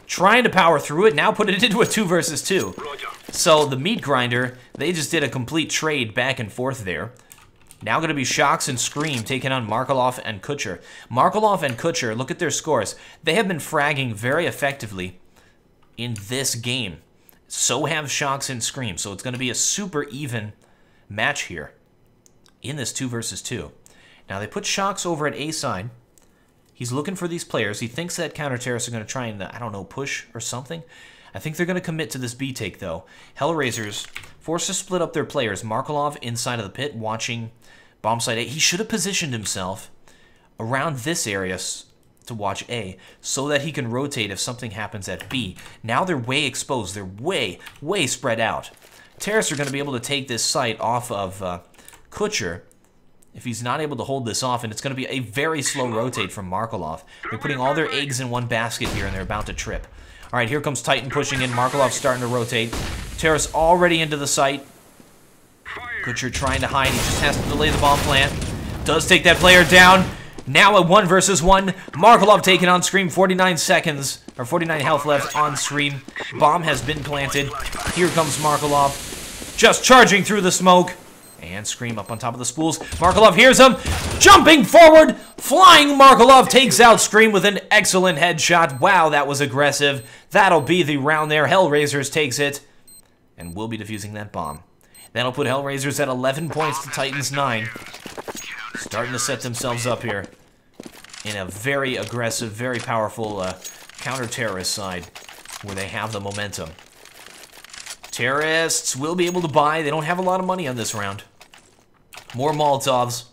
Trying to power through it. Now put it into a 2 versus 2. So the meat grinder, they just did a complete trade back and forth there. Now going to be Shocks and Scream taking on Markelov and Kutcher. Markelov and Kutcher, look at their scores. They have been fragging very effectively in this game. So have Shocks and Scream. So it's going to be a super even match here in this 2 versus 2. Now they put Shocks over at A side. He's looking for these players. He thinks that counter-terrorists are going to try and, I don't know, push or something. I think they're going to commit to this B take, though. Hellraisers forced to split up their players. Markelov inside of the pit watching bomb site A. He should have positioned himself around this area to watch A so that he can rotate if something happens at B. Now they're way exposed. They're way, way spread out. Terrorists are going to be able to take this site off of Kutcher if he's not able to hold this off, and it's going to be a very slow rotate from Markelov. They're putting all their eggs in one basket here, and they're about to trip. All right, here comes Titan pushing in. Markelov's starting to rotate. Terrorists already into the site. Kutcher trying to hide. He just has to delay the bomb plant. Does take that player down. Now a 1 versus 1. Markelov taking on Scream. 49 seconds, or 49 health left on Scream. Bomb has been planted. Here comes Markelov. Just charging through the smoke. And Scream up on top of the spools. Markelov hears him. Jumping forward. Flying Markelov takes out Scream with an excellent headshot. Wow, that was aggressive. That'll be the round there. Hellraisers takes it. and will be defusing that bomb. That'll put Hellraisers at 11 points to Titan's 9. Starting to set themselves up here in a very aggressive, very powerful counter-terrorist side where they have the momentum. Terrorists will be able to buy. They don't have a lot of money on this round. More Molotovs.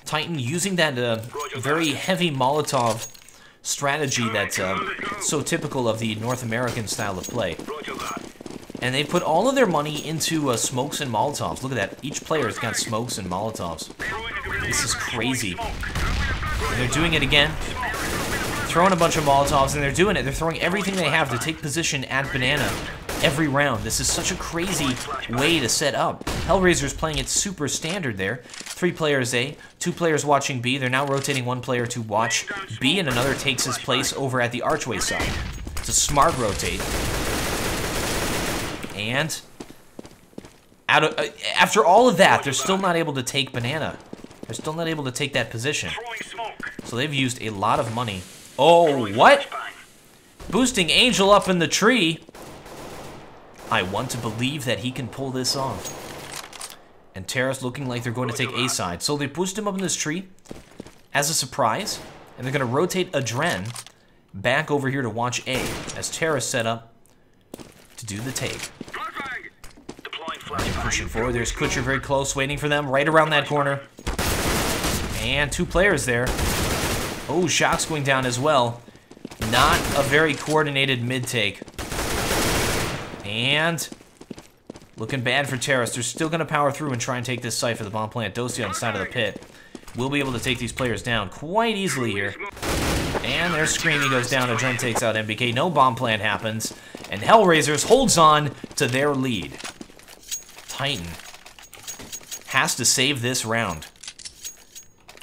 Titan using that very heavy Molotov strategy that's so typical of the North American style of play. And they put all of their money into smokes and Molotovs. Look at that. Each player's got smokes and Molotovs. This is crazy. And they're doing it again. Throwing a bunch of Molotovs, and they're doing it. They're throwing everything they have to take position at Banana every round. This is such a crazy way to set up. Hellraiser's playing it super standard there. 3 players A, 2 players watching B. They're now rotating 1 player to watch B, and another takes his place over at the archway side. It's a smart rotate. And after all of that, they're still not able to take Banana. They're still not able to take that position. So they've used a lot of money. Oh, what? Boosting Angel up in the tree. I want to believe that he can pull this off. And Terra's looking like they're going to take A side. So they boost him up in this tree as a surprise. And they're going to rotate Adren back over here to watch A as Terra's set up to do the take. They're pushing forward. There's Kutcher very close, waiting for them right around that corner. And 2 players there. Oh, Shock's going down as well. Not a very coordinated mid-take. And looking bad for Terrace. They're still going to power through and try and take this site for the bomb plant. Dosia on the side of the pit will be able to take these players down quite easily here. And their Screamy goes down. Adren takes out MBK. No bomb plant happens. And Hellraisers holds on to their lead. Titan has to save this round.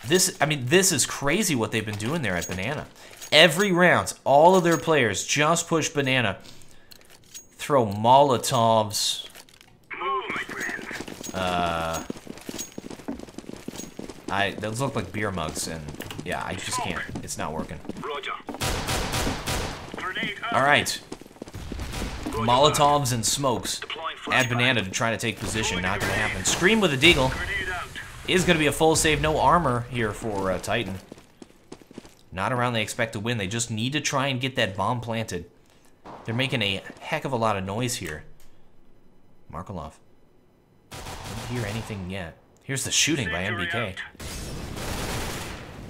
This is crazy what they've been doing there at Banana. Every round, all of their players just push Banana. Throw Molotovs. Those look like beer mugs, and yeah, I just can't. It's not working. All right. Molotovs and smokes at Banana to try to take position. Not going to happen. Scream with a deagle. Is going to be a full save. No armor here for Titan. Not a round they expect to win. They just need to try and get that bomb planted. They're making a heck of a lot of noise here. Markelov. Don't hear anything yet. Here's the shooting by MBK.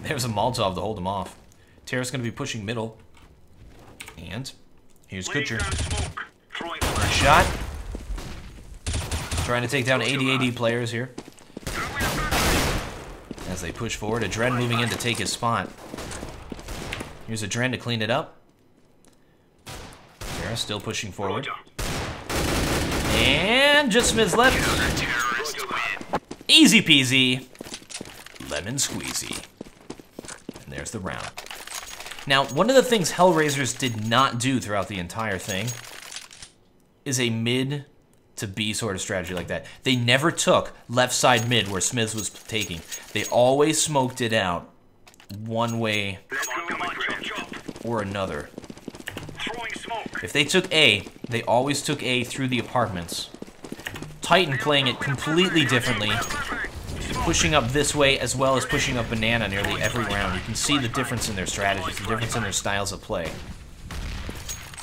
There's a Molotov to hold him off. Terra's going to be pushing middle. And here's Kutcher. Shot. Trying to take down AD players here. As they push forward, Adren moving in to take his spot. Here's Adren to clean it up. Terra still pushing forward. And just Smith's left. Easy peasy. Lemon squeezy. And there's the round. Now, one of the things Hellraisers did not do throughout the entire thing is a mid to B sort of strategy like that. They never took left side mid where Smiths was taking. They always smoked it out one way or another. If they took A, they always took A through the apartments. Titan playing it completely differently, pushing up this way as well as pushing up Banana nearly every round. You can see the difference in their strategies, the difference in their styles of play.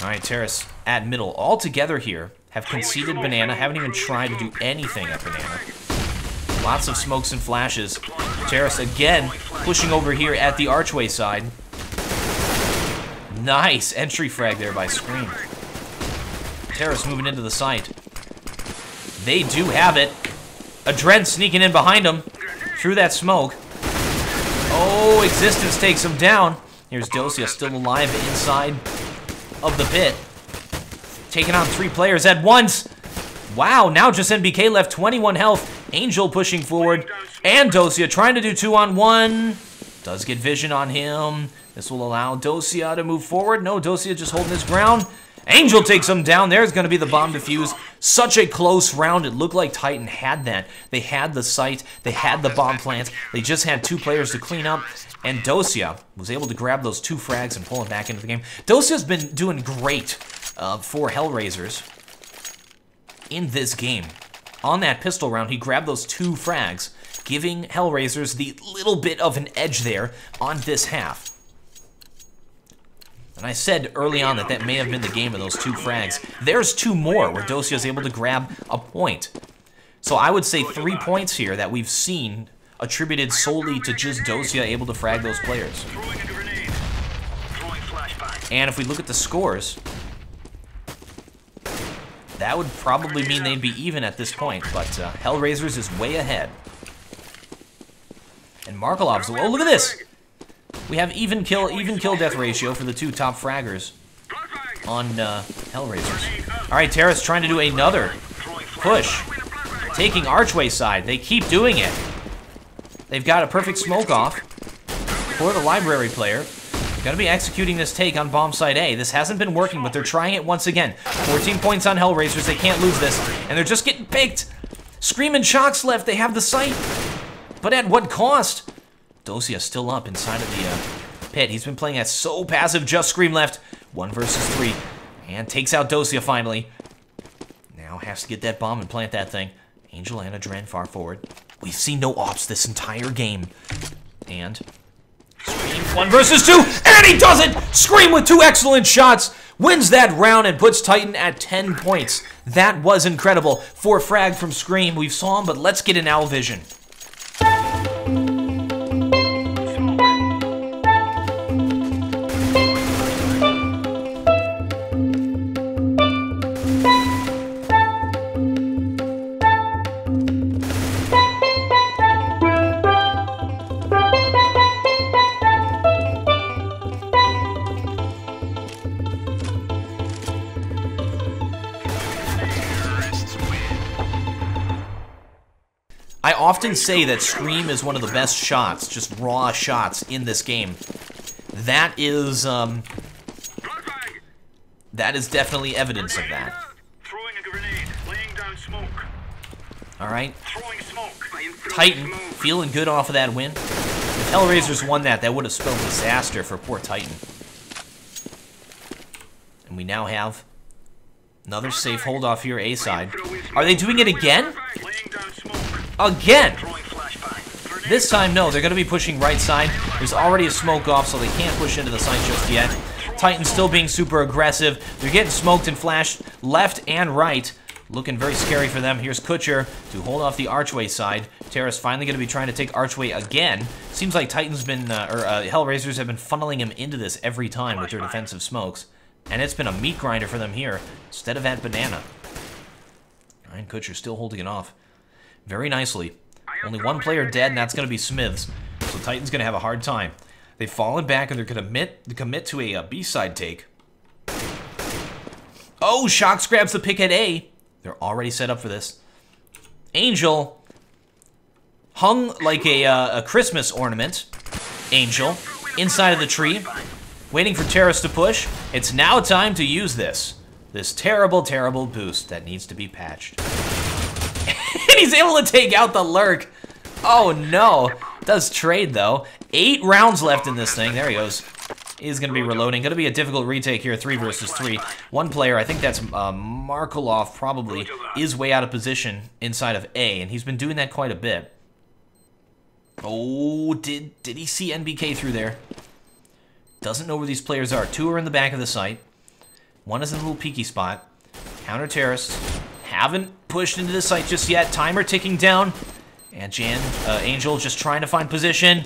Alright, Terrace at middle. All together here have conceded Banana, haven't even tried to do anything at Banana. Lots of smokes and flashes. Terrace again pushing over here at the archway side. Nice entry frag there by Scream. Terrace moving into the site. They do have it. Adren sneaking in behind him through that smoke. Oh, Existence takes him down. Here's Dosia still alive inside of the pit. Taking on 3 players at once. Wow, now just NBK left 21 health. Angel pushing forward. And Dosia trying to do 2-on-1. Does get vision on him. This will allow Dosia to move forward. No, Dosia just holding his ground. Angel takes him down. There's going to be the bomb defuse. Such a close round. It looked like Titan had that. They had the site. They had the bomb plant. They just had 2 players to clean up. And Dosia was able to grab those 2 frags and pull it back into the game. Dosia's been doing great for Hellraisers. in this game. On that pistol round, he grabbed those 2 frags, giving Hellraisers the little bit of an edge there on this half. And I said early on that that may have been the game of those 2 frags. There's 2 more where Dosia is able to grab a point. So I would say 3 points here that we've seen attributed solely to just Dosia able to frag those players. And if we look at the scores, that would probably mean they'd be even at this point, but Hellraisers is way ahead. And Markelov's, oh, look at this! We have even kill death ratio for the 2 top fraggers on Hellraisers. All right, Terrace trying to do another push, taking archway side. They keep doing it. They've got a perfect smoke off for the library player. Gonna be executing this take on bomb site A. This hasn't been working, but they're trying it once again. 14 points on Hellraisers. They can't lose this, and they're just getting picked. Scream and Shock's left. They have the site, but at what cost? Dosia still up inside of the pit. He's been playing at so passive. Just Scream left. 1 versus 3, and takes out Dosia finally. Now has to get that bomb and plant that thing. Angel and Adren far forward. We've seen no ops this entire game, and Scream 1 versus 2, and he does it! Scream with 2 excellent shots, wins that round and puts Titan at 10 points. That was incredible. 4 frag from Scream. We saw him, but let's get an owl vision. I often say that Scream is one of the best shots, just raw shots in this game. That is definitely evidence of that. All right, Titan feeling good off of that win. If Hellraisers won that, that would have spelled disaster for poor Titan. And we now have another safe hold off here, A side. Are they doing it again? Again! This time, no, they're going to be pushing right side. There's already a smoke off, so they can't push into the site just yet. Titan still being super aggressive. They're getting smoked and flashed left and right. Looking very scary for them. Here's Kutcher to hold off the archway side. Terrace finally going to be trying to take archway again. Seems like Titan's been, Hellraisers have been funneling him into this every time with their defensive smokes. And it's been a meat grinder for them here, instead of at banana. Ryan Kutcher still holding it off very nicely. Only 1 player dead, and that's going to be Smiths. So Titan's going to have a hard time. They've fallen back, and they're going to commit to a B-side take. Oh, Shocks grabs the pick at A. They're already set up for this. Angel hung like a Christmas ornament. Angel inside of the tree, waiting for Terrace to push. It's now time to use this terrible, terrible boost that needs to be patched. And he's able to take out the lurk. Oh no. Does trade though. 8 rounds left in this thing. There he goes. He's going to be reloading. Going to be a difficult retake here. 3 versus 3. 1 player, I think that's Markelov, probably is way out of position inside of A, and he's been doing that quite a bit. Oh, did he see NBK through there? Doesn't know where these players are. 2 are in the back of the site. 1 is in a little peeky spot. Counter terrorists. Haven't pushed into the site just yet. Timer ticking down. And Angel just trying to find position.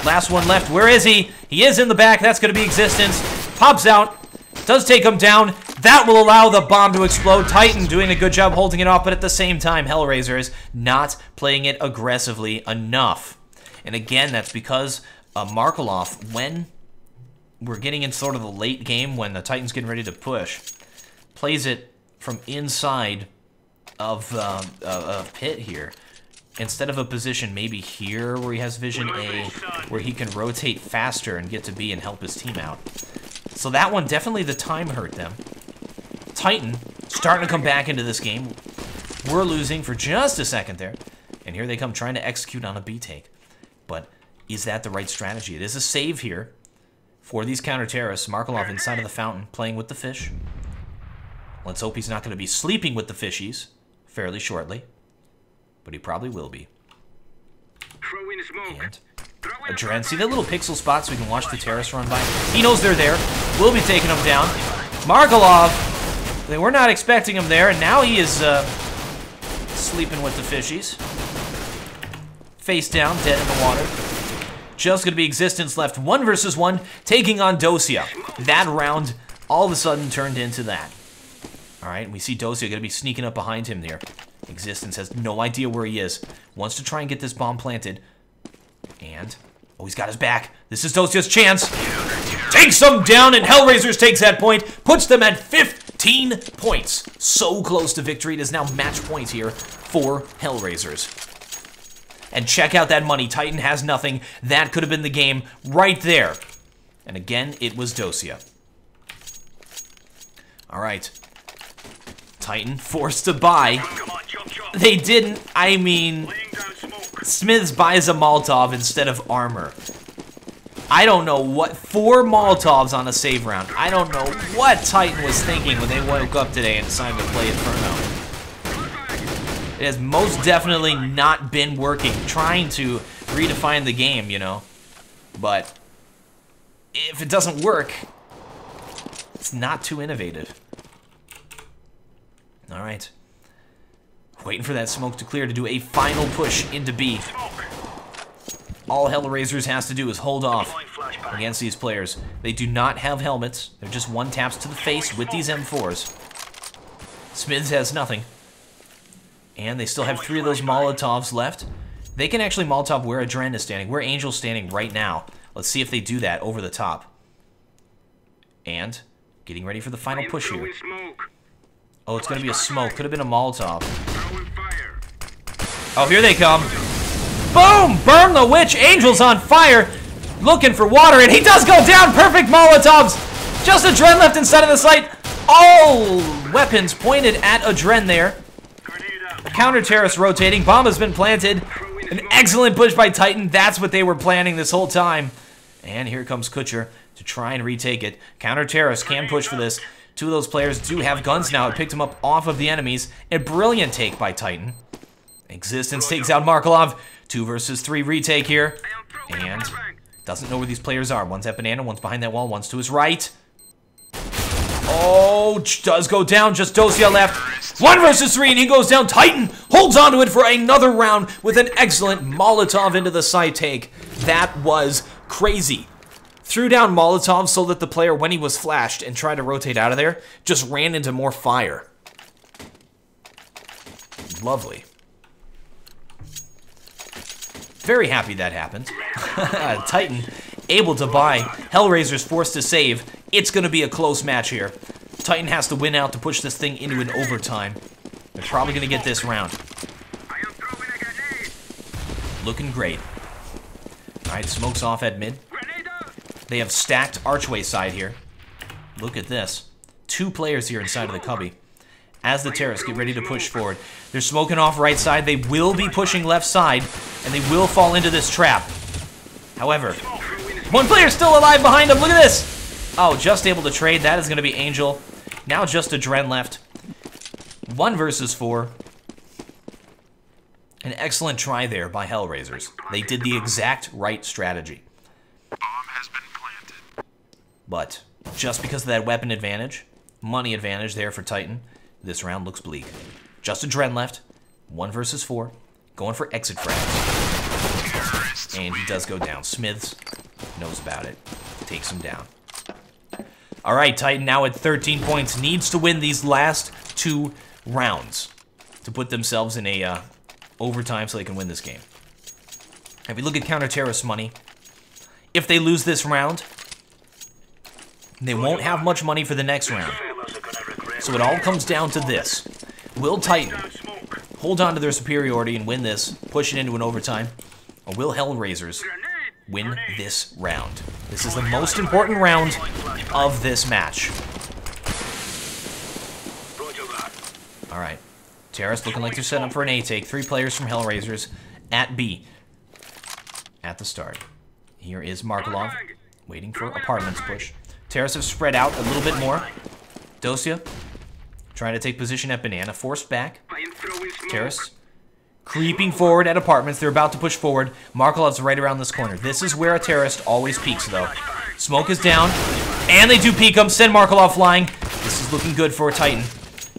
Last one left. Where is he? He is in the back. That's going to be Existence. Pops out. Does take him down. That will allow the bomb to explode. Titan doing a good job holding it off, but at the same time, Hellraisers not playing it aggressively enough. And again, that's because Markelov, when we're getting in sort of the late game, when the Titan's getting ready to push, plays it from inside of pit here. Instead of a position maybe here where he has vision A, where he can rotate faster and get to B and help his team out. So that one, definitely the time hurt them. Titan starting to come back into this game. We're losing for just a second there. And here they come trying to execute on a B take. But is that the right strategy? It is a save here for these counter-terrorists. Markelov inside of the fountain playing with the fish. Let's hope he's not going to be sleeping with the fishies. fairly shortly. But he probably will be. Throw in smoke. And Adren, see that little pixel spot so we can watch the terrorists run by? He knows they're there. We'll be taking them down. Markelov, they were not expecting him there, and now he is sleeping with the fishies. Face down, dead in the water. Just gonna be Existence left 1 versus 1, taking on Dosia. That round all of a sudden turned into that. Alright, we see Dosia gonna be sneaking up behind him there. Existence has no idea where he is. Wants to try and get this bomb planted. And, oh, he's got his back. This is Dosia's chance. Takes them down, and Hellraisers takes that point. Puts them at 15 points. So close to victory. It is now match point here for Hellraisers. And check out that money. Titan has nothing. That could have been the game right there. And again, it was Dosia. All right. Titan forced to buy. They didn't. I mean, Smiths buys a Molotov instead of armor. I don't know what. 4 Molotovs on a save round. I don't know what Titan was thinking when they woke up today and decided to play Inferno. It has most definitely not been working. Trying to redefine the game, you know. But if it doesn't work, it's not too innovative. All right. Waiting for that smoke to clear to do a final push into B. All Hellraisers has to do is hold off against these players. They do not have helmets. They're just 1 taps to the face with these M4s. Smiths has nothing. And they still have 3 of those Molotovs left. They can actually Molotov where Adren is standing, where Angel's standing right now. Let's see if they do that over the top. And getting ready for the final push here. Oh, it's going to be a smoke. Could have been a Molotov. Oh, here they come. Boom! Burn the witch. Angel's on fire. Looking for water, and he does go down. Perfect Molotovs. Just Adren left inside of the site. All weapons pointed at Adren there. Counter-terrorist rotating. Bomb has been planted. An excellent push by Titan. That's what they were planning this whole time. And here comes Kutcher to try and retake it. Counter-terrorist can push for this. 2 of those players do have guns now. It picked them up off of the enemies. A brilliant take by Titan. Existence takes out Markelov. 2 versus 3 retake here. And doesn't know where these players are. One's at Banana, one's behind that wall, one's to his right. Oh, does go down. Just Dosia left. 1 versus 3, and he goes down. Titan holds onto it for another round with an excellent Molotov into the side take. That was crazy. Threw down Molotov so that the player, when he was flashed and tried to rotate out of there, just ran into more fire. Lovely. Very happy that happened. Titan able to buy. Hellraisers forced to save. It's going to be a close match here. Titan has to win out to push this thing into an overtime. They're probably going to get this round. Looking great. Alright, smokes off at mid. They have stacked archway side here. Look at this. 2 players here inside of the cubby. As the terrorists get ready to push forward. They're smoking off right side. They will be pushing left side. And they will fall into this trap. However, 1 player still alive behind them. Look at this. Oh, just able to trade. That is going to be Angel. Now just Adren left. 1 versus 4. An excellent try there by Hellraisers. They did the exact right strategy. But just because of that weapon advantage, money advantage there for Titan, this round looks bleak. Just Adren left. 1 versus 4. Going for exit frags. And he does go down. Smiths knows about it. Takes him down. Alright, Titan now at 13 points. Needs to win these last 2 rounds to put themselves in a overtime so they can win this game. If we look at counter-terrorist money, if they lose this round, they won't have much money for the next round. So it all comes down to this. Will Titan hold on to their superiority and win this, push it into an overtime, or will Hellraisers win this round? This is the most important round of this match. Alright. Terrorists looking like they're setting up for an A take. 3 players from Hellraisers at B. At the start. Here is Markelov, waiting for Apartments push. Terrorists have spread out a little bit more. Dosia trying to take position at Banana, forced back. Terrace creeping forward at apartments. They're about to push forward. Markolov's right around this corner. This is where a terrorist always peeks, though. Smoke is down, and they do peek him. Send Markolov flying. This is looking good for a Titan.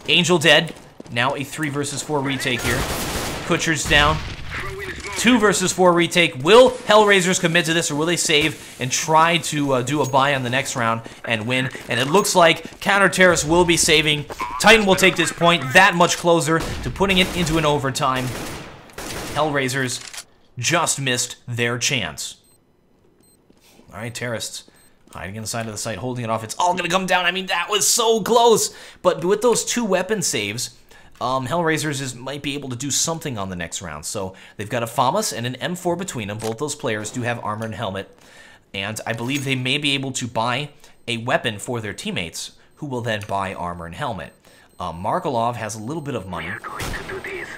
Angel dead. Now a 3 versus 4 retake here. Kutcher's down. 2 versus 4 retake. Will Hellraisers commit to this, or will they save and try to do a buy on the next round and win? And it looks like Counter Terrace will be saving. Titan will take this point that much closer to putting it into an overtime. Hellraisers just missed their chance. All right, Terrorists hiding inside of the site, holding it off. It's all going to come down. I mean, that was so close. But with those 2 weapon saves, Hellraisers might be able to do something on the next round. So they've got a FAMAS and an M4 between them. Both those players do have armor and helmet. And I believe they may be able to buy a weapon for their teammates, who will then buy armor and helmet. Markolov has a little bit of money.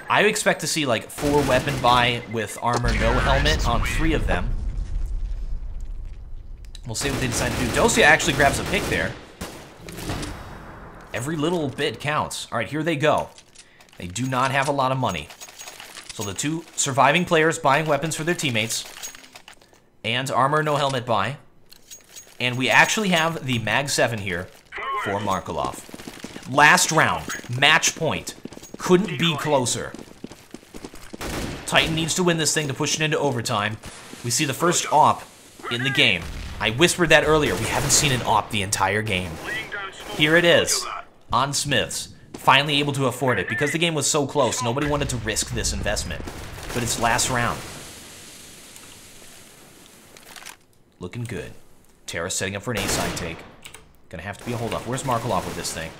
I expect to see like 4 weapon buy with armor, no helmet on 3 of them. We'll see what they decide to do. Dosia actually grabs a pick there. Every little bit counts. All right, here they go. They do not have a lot of money. So the 2 surviving players buying weapons for their teammates. And armor, no helmet buy. And we actually have the Mag 7 here for Markolov. Last round, match point. Couldn't be closer. Titan needs to win this thing to push it into overtime. We see the first AWP in the game. I whispered that earlier. We haven't seen an AWP the entire game. Here it is, on Smiths. Finally able to afford it. Because the game was so close, nobody wanted to risk this investment. But it's last round. Looking good. Terrace setting up for an A-side take. Gonna have to be a hold-off. Where's Markolov with this thing?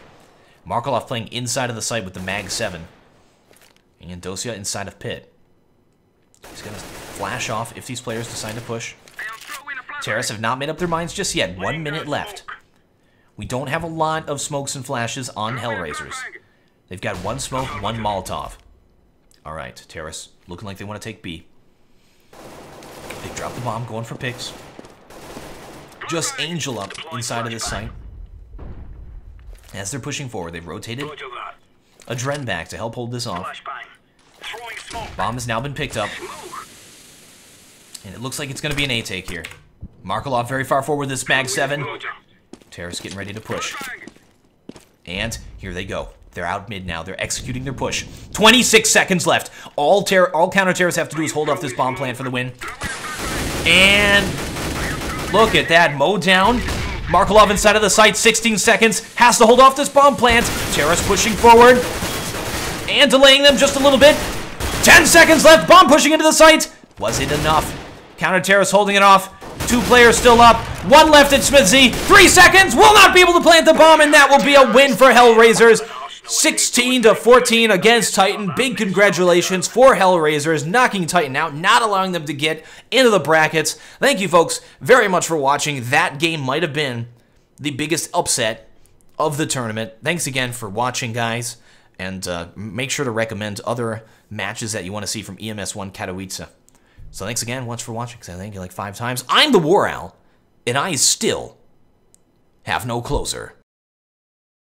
Markolov playing inside of the site with the Mag 7. And Dosia inside of Pit. He's gonna flash off if these players decide to push. Terrace have not made up their minds just yet. 1 minute left. We don't have a lot of smokes and flashes on Hellraisers. They've got 1 smoke, 1 Molotov. Alright, Terrace looking like they want to take B. They drop the bomb, going for picks. Just Angel up inside of this site. As they're pushing forward, they've rotated a Dren back to help hold this off. Bomb has now been picked up. And it looks like it's going to be an A-take here. Markolov very far forward with this Mag 7. Terrace getting ready to push. And here they go. They're out mid now. They're executing their push. 26 seconds left. All counter-terrorists have to do is hold off this bomb plant for the win. And look at that. Mow down. Markolov inside of the site. 16 seconds. Has to hold off this bomb plant. Terrace pushing forward. And delaying them just a little bit. 10 seconds left. Bomb pushing into the site. Was it enough? Counter-terrorists holding it off. 2 players still up. 1 left at Smithsy. 3 seconds. Will not be able to plant the bomb, and that will be a win for Hellraisers. 16-14 against Titan. Big congratulations for Hellraisers, knocking Titan out, not allowing them to get into the brackets. Thank you, folks, very much for watching. That game might have been the biggest upset of the tournament. Thanks again for watching, guys, and make sure to recommend other matches that you want to see from EMS 1 Katowice. So thanks again once for watching, because I thank you like 5 times. I'm TheWarOwl, and I still have no closer.